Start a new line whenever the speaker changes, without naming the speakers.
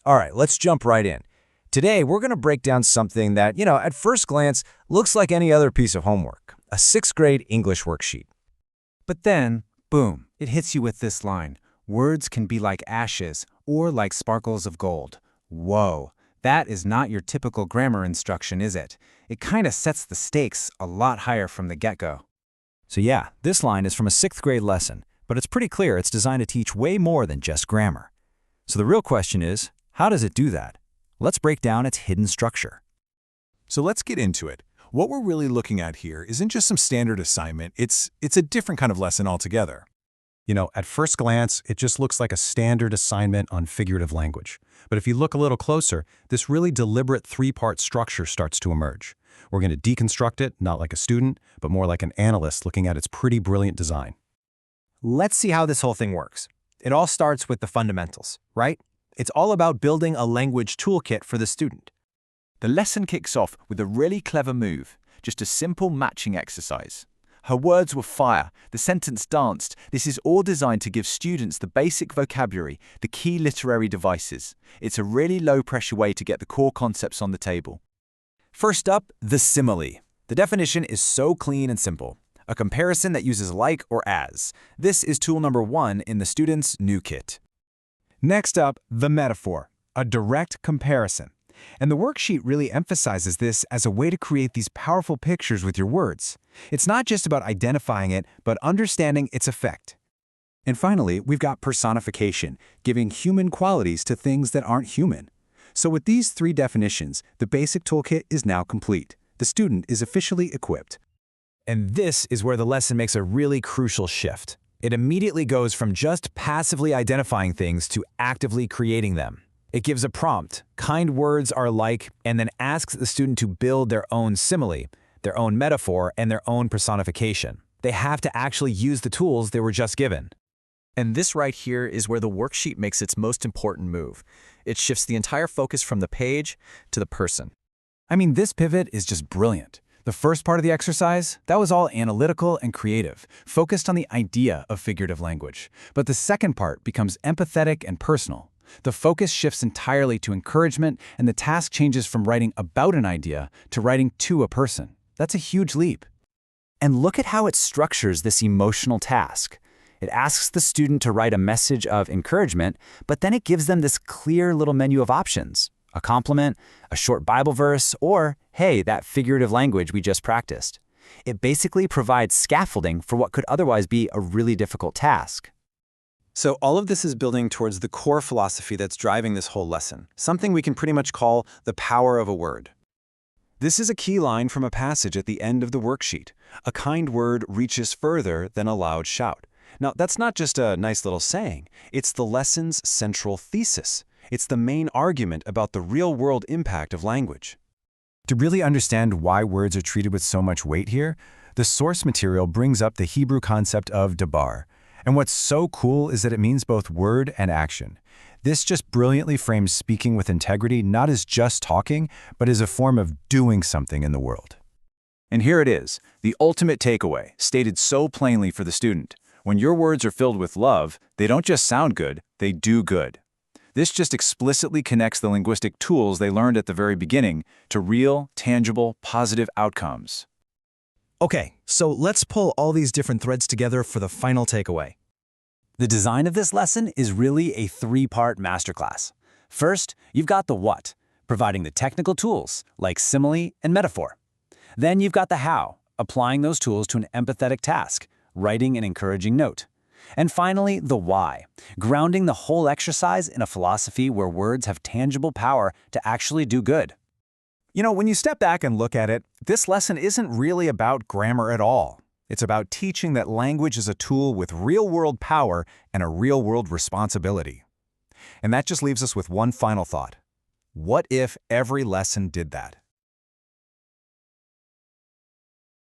All right, let's jump right in. Today, we're going to break down something that, at first glance, looks like any other piece of homework, a 6th grade English worksheet.
But then, boom, it hits you with this line. Words can be like ashes or like sparkles of gold. Whoa, that is not your typical grammar instruction, is it? It kind of sets the stakes a lot higher from the get-go.
So yeah, this line is from a 6th grade lesson, but it's pretty clear it's designed to teach way more than just grammar. So the real question is, how does it do that? Let's break down its hidden structure.
So let's get into it. What we're really looking at here isn't just some standard assignment, it's a different kind of lesson altogether.
At first glance, it just looks like a standard assignment on figurative language. But if you look a little closer, this really deliberate 3-part structure starts to emerge. We're going to deconstruct it, not like a student, but more like an analyst looking at its pretty brilliant design.
Let's see how this whole thing works. It all starts with the fundamentals, right? It's all about building a language toolkit for the student.
The lesson kicks off with a really clever move, just a simple matching exercise. Her words were fire, the sentence danced. This is all designed to give students the basic vocabulary, the key literary devices. It's a really low-pressure way to get the core concepts on the table.
First up, the simile. The definition is so clean and simple. A comparison that uses like or as. This is tool number 1 in the student's new kit.
Next up, the metaphor, a direct comparison. And the worksheet really emphasizes this as a way to create these powerful pictures with your words. It's not just about identifying it, but understanding its effect.
And finally, we've got personification, giving human qualities to things that aren't human. So with these 3 definitions, the basic toolkit is now complete. The student is officially equipped.
And this is where the lesson makes a really crucial shift. It immediately goes from just passively identifying things to actively creating them. It gives a prompt, kind words are like, and then asks the student to build their own simile, their own metaphor, and their own personification. They have to actually use the tools they were just given.
And this right here is where the worksheet makes its most important move. It shifts the entire focus from the page to the person.
I mean, this pivot is just brilliant. The first part of the exercise, that was all analytical and creative, focused on the idea of figurative language. But the second part becomes empathetic and personal. The focus shifts entirely to encouragement, and the task changes from writing about an idea to writing to a person. That's a huge leap.
And look at how it structures this emotional task. It asks the student to write a message of encouragement, but then it gives them this clear little menu of options. A compliment, a short Bible verse, or, hey, that figurative language we just practiced. It basically provides scaffolding for what could otherwise be a really difficult task.
So all of this is building towards the core philosophy that's driving this whole lesson, something we can pretty much call the power of a word.
This is a key line from a passage at the end of the worksheet. A kind word reaches further than a loud shout. Now, that's not just a nice little saying. It's the lesson's central thesis. It's the main argument about the real-world impact of language.
To really understand why words are treated with so much weight here, the source material brings up the Hebrew concept of dabar. And what's so cool is that it means both word and action. This just brilliantly frames speaking with integrity not as just talking, but as a form of doing something in the world.
And here it is, the ultimate takeaway, stated so plainly for the student. When your words are filled with love, they don't just sound good, they do good. This just explicitly connects the linguistic tools they learned at the very beginning to real, tangible, positive outcomes.
Okay, so let's pull all these different threads together for the final takeaway.
The design of this lesson is really a 3-part masterclass. First, you've got the what, providing the technical tools like simile and metaphor. Then you've got the how, applying those tools to an empathetic task, writing an encouraging note. And finally, the why, grounding the whole exercise in a philosophy where words have tangible power to actually do good.
When you step back and look at it, this lesson isn't really about grammar at all. It's about teaching that language is a tool with real-world power and a real-world responsibility. And that just leaves us with one final thought. What if every lesson did that?